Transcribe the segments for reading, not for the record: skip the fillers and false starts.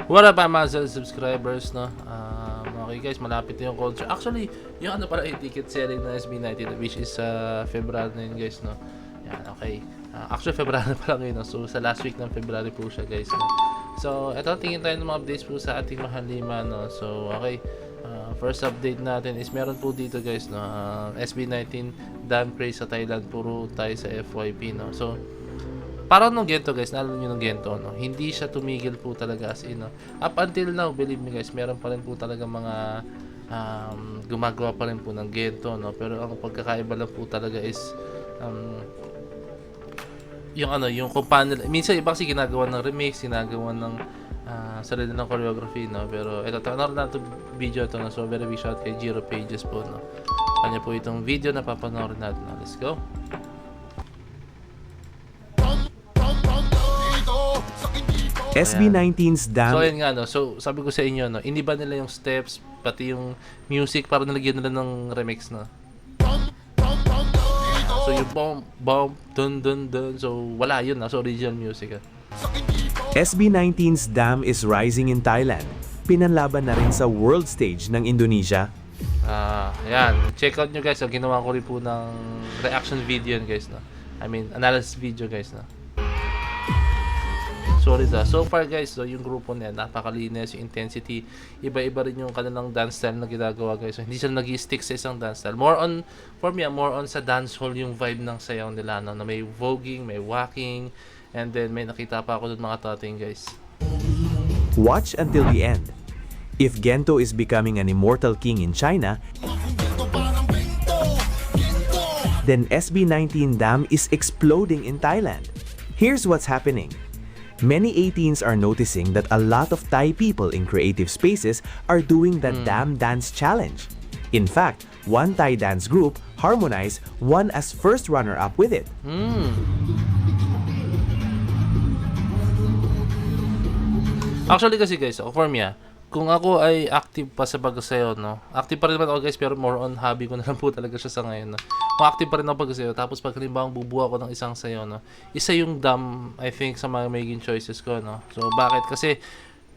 What up, Amazon subscribers, no? Okay guys, malapit na yung concert. Actually, yung ano pala yung ticket selling na SB19 which is February na yun guys, no? Yan, okay. Actually, February pa lang yun, no? So, sa last week ng February po siya guys, no? So, eto, tingin tayo ng mga updates po sa ating mahal lima, no? So, okay. First update natin is meron po dito guys, no? SB19 damn craze sa Thailand. Puro tayo sa FYP, no? So, parang nung Gento guys, naalala nyo nung Gento, no? Hindi siya tumigil po talaga as in, no? Up until now, believe me guys, meron pa rin po talaga mga gumagawa pa rin po ng Gento, no? Pero ang pagkakaiba lang po talaga is yung ano, yung kung paano, minsan iba kasi ginagawa ng remix, ginagawa ng sarili ng choreography, no? Pero ito, tanong na ito video ito, no? So very big shout kay Jiro Pages po, no? Kanya po itong video na papanoorin natin, no? Let's go. SB19's Damn. So ayun nga, no? So sabi ko sa inyo, no? Iniba nila yung steps, pati yung music, para nalagyan nila ng remix, no? So yung bomb, bomb, dun dun dun. So wala yun, so original music. SB19's Damn is rising in Thailand. Pinanlaban na rin sa world stage ng Indonesia. Ayan. Check out nyo guys. Ginawa ko rin po ng reaction video yun guys, no? I mean, analysis video guys, no? Sorry so far guys, so yung grupo niya napakalinis, yung intensity, iba-iba rin yung kanilang dance style na ginagawa guys. So, hindi sila nag-stick sa isang dance style. More on, for me, more on sa dancehall yung vibe ng sayaw nila, no? Na may voguing, may walking, and then may nakita pa ako doon mga tating guys. Watch until the end. If Gento is becoming an immortal king in China, then SB19 Damn is exploding in Thailand. Here's what's happening. Many 18s are noticing that a lot of Thai people in creative spaces are doing the Damn Dance Challenge. In fact, one Thai dance group, Harmonize, won as first runner-up with it. Actually kasi guys, for me kung ako ay active pa sa pagsasayaw, no? Active pa rin naman ako guys, pero more on hobby ko na lang po talaga siya sa ngayon, no? Kung active pa rin ako pagsasayaw, tapos pag halimbawa bubuo ako ng isang sayaw, no? Isa yung Damn, I think, sa mga magiging choices ko, no? So, bakit? Kasi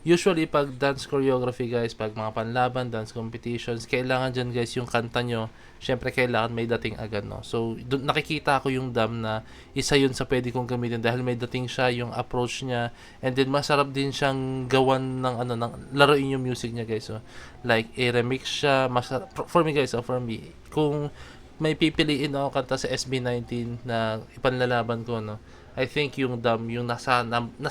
usually pag dance choreography guys, pag mga panlaban, dance competitions, kailangan dyan guys yung kanta nyo, syempre kailangan may dating agad, no? So dun, nakikita ko yung Damn na isa yun sa pwede kong gamitin dahil may dating siya, yung approach niya, and then masarap din siyang gawan ng ano, ng laruin yung music niya guys. So like i-remix siya, masarap for me guys, for me, kung may pipiliin ako kanta sa SB19 na ipanlalaban ko, no? I think yung Damn, yung nasa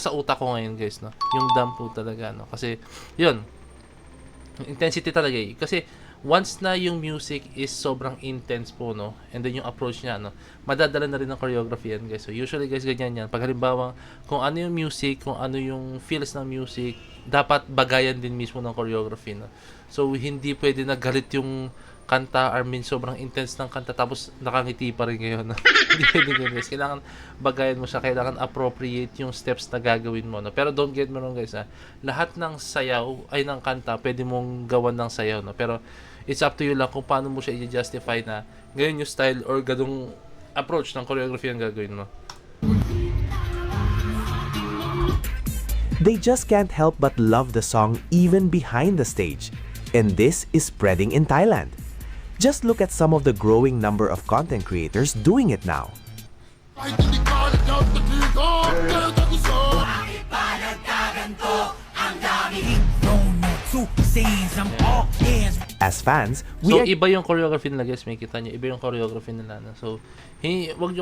utak ko ngayon guys, no? Yung Damn po talaga, no? Kasi yun, intensity talaga eh. Kasi once na yung music is sobrang intense po, no? And then yung approach niya, no? Madadala na rin ng choreography yan guys. So usually guys, ganyan yan. Pag halimbawa, kung ano yung music, kung ano yung feels ng music, dapat bagayan din mismo ng choreography, no? So hindi pwede na galit yung kanta, or mean sobrang intense ng kanta tapos nakangiti pa rin ngayon. Hindi pwede ganyan guys. Kailangan bagayan mo siya, kailangan appropriate yung steps na gagawin mo, no? Pero don't get me wrong guys, lahat ng sayaw ay ng kanta pwede mong gawan ng sayaw, no? Pero it's up to you lang kung paano mo siya i-justify na ganyan yung style or ganung approach ng choreography ang gagawin mo. They just can't help but love the song even behind the stage. And this is spreading in Thailand. Just look at some of the growing number of content creators doing it now. As fans, So iba yung choreography nila guys, may kita nyo, iba yung choreography nila, no? So wag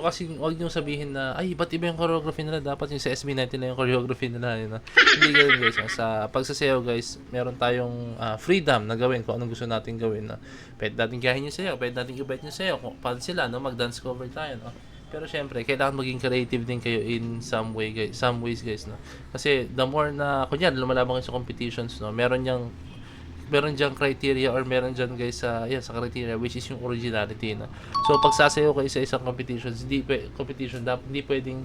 nyo sabihin na ay ba't iba yung choreography nila, dapat yung sa SB19 na yung choreography nila, no? Hindi ganoon guys, no? Sa pagsasayaw guys, meron tayong freedom na gawin kung anong gusto natin gawin, no? Pwede natin gahin yung sayaw, pwede natin i-bet yung sayaw kung paano sila, no? Mag-dance cover tayo, no? Pero syempre, kailangan maging creative din kayo in some ways guys, no? Kasi the more na kunyari lumalaban kayo sa competitions, no, meron diyang criteria, or meron dyan guys sa criteria, which is yung originality, no? So pag sasayaw kayo sa isang competitions, hindi pwedeng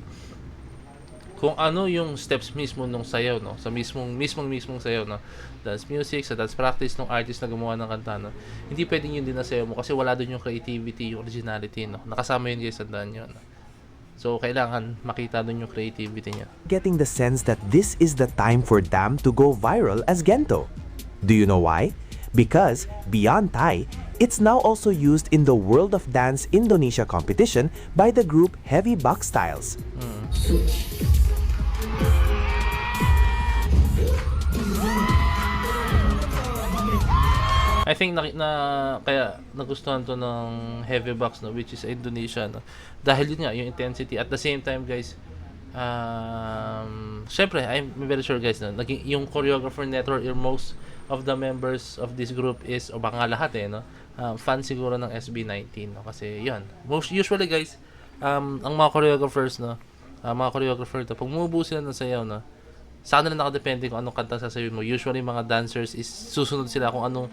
kung ano yung steps mismo nung sayaw, no? Sa mismong sayaw, no? Dance music, sa dance practice ng artist na gumawa ng kanta, no? Hindi pwedeng yun din na sayaw mo kasi wala doon yung creativity, yung originality, no? Nakasama yun guys, tandaan nyo, no? So, kailangan makita dun yung creativity niya. Getting the sense that this is the time for Dam to go viral as Gento. Do you know why? Because, beyond Thai, it's now also used in the World of Dance Indonesia competition by the group Heavy Buck Styles. I think kaya nagustuhan to ng Heavy Bucks, no, which is Indonesia, no. Dahil yun nga yung intensity at the same time, guys, syempre I'm very sure, guys, no, naging yung choreographer network or most of the members of this group is, o baka nga lahat no, fan siguro ng SB19, no, kasi yun most usually, guys, ang mga choreographers, no, mga choreographer to, pag bumubuo sila ng sayaw, no, sa kanila nakadepende kung anong kanta sasabihin mo. Usually mga dancers is susunod sila kung anong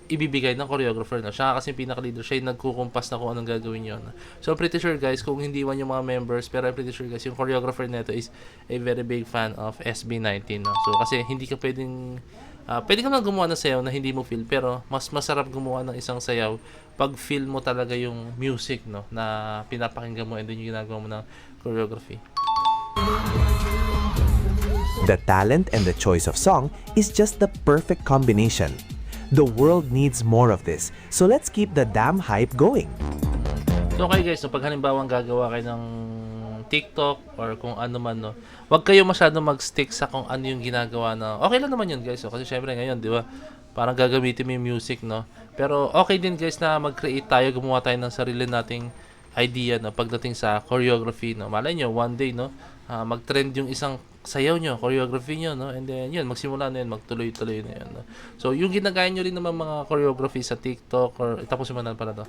ibibigay ng choreographer, no? Siya kasi yung pinaka-leader, siya yung nagkukumpas na kung anong gagawin yun. So I'm pretty sure, guys, kung hindi man yung mga members, pero I'm pretty sure, guys, yung choreographer neto is a very big fan of SB19, no? So kasi hindi ka pwedeng pwede ka lang gumawa ng sayaw na hindi mo feel, pero mas masarap gumawa ng isang sayaw pag feel mo talaga yung music, no, na pinapakinggan mo and then yung ginagawa mo ng choreography. The talent and the choice of song is just the perfect combination. The world needs more of this, so let's keep the Dam hype going. So okay, guys, no, pag halimbawa gagawa kayo ng TikTok or kung ano man, no, wag kayo masyado mag-stick sa kung ano yung ginagawa na. Okay lang naman yun, guys, kasi syempre ngayon, di ba, parang gagamitin mo yung music, no. Pero okay din, guys, na mag-create tayo, gumawa tayo ng sarili nating idea, no, pagdating sa choreography, no. Malay nyo, one day, no, mag-trend yung isang sayaw nyo, choreography nyo, no, and then yun, magsimula na yun, magtuloy-tuloy na yun, no? So yung ginagaya nyo rin naman mga choreography sa TikTok or tapos mo na pala to.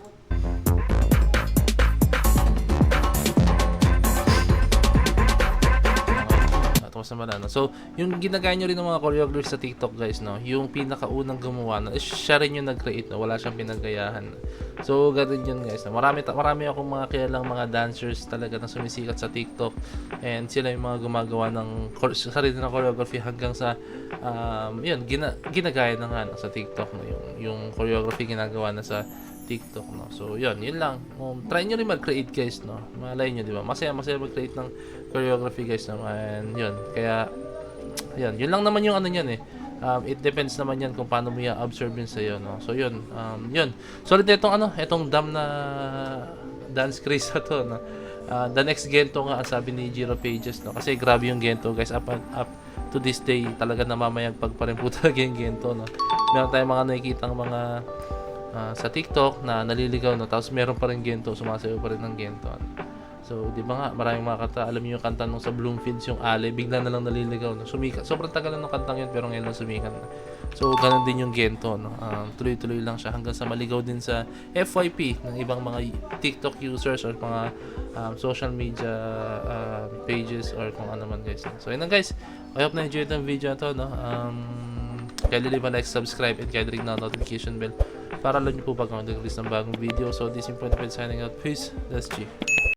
Tapos naman na, no? So yung ginagaya nyo rin ng mga choreography sa TikTok, guys, no, yung pinakaunang gumawa, no, is siya rin yung nag-create, no, wala siyang pinagayahan. So ganun yun, guys, no? Marami akong mga kilalang mga dancers talaga na sumisikat sa TikTok, and sila yung mga gumagawa ng sarili ng choreography hanggang sa yun, ginagaya na nga, no, sa TikTok, no, yung choreography ginagawa na sa TikTok, no. So yun lang, try nyo rin mag-create, guys, no. Malay nyo, di ba, masaya mag-create ng choreography, guys, no. And yun, kaya yun lang naman yung ano niyan, it depends naman yan kung paano mo i-absorb yun sa'yo, no. So yun, so ulit itong Dam na dance craze na to, no. The next Gento nga, sabi ni Jiro Pages, no, kasi grabe yung Gento, guys, up to this day talaga namamayagpag pa rin po talaga yung Gento, no. Meron tayong mga nakikitang mga sa TikTok na naliligaw, no, tapos meron pa rin Gento, sumasayaw pa rin ng Gento. So, di ba nga, maraming mga kanta, alam niyo yung kanta nung sa Bloomfields, yung Ale, bigla na lang naliligaw, no, sumikat. Sobrang tagal na ng kantang yun, pero ngayon lang sumikat na. So, ganun din yung Gento, no, tuloy-tuloy lang siya hanggang sa maligaw din sa FYP ng ibang mga TikTok users or mga social media pages or kung ano man, guys. So, yun lang, guys. I hope na-enjoy itong video na to, no. Kaya leave a like, subscribe, and kaya ring na notification bell para alam niyo po pag mag-release ng bagong video. So, this is Point signing out. Peace. That's G.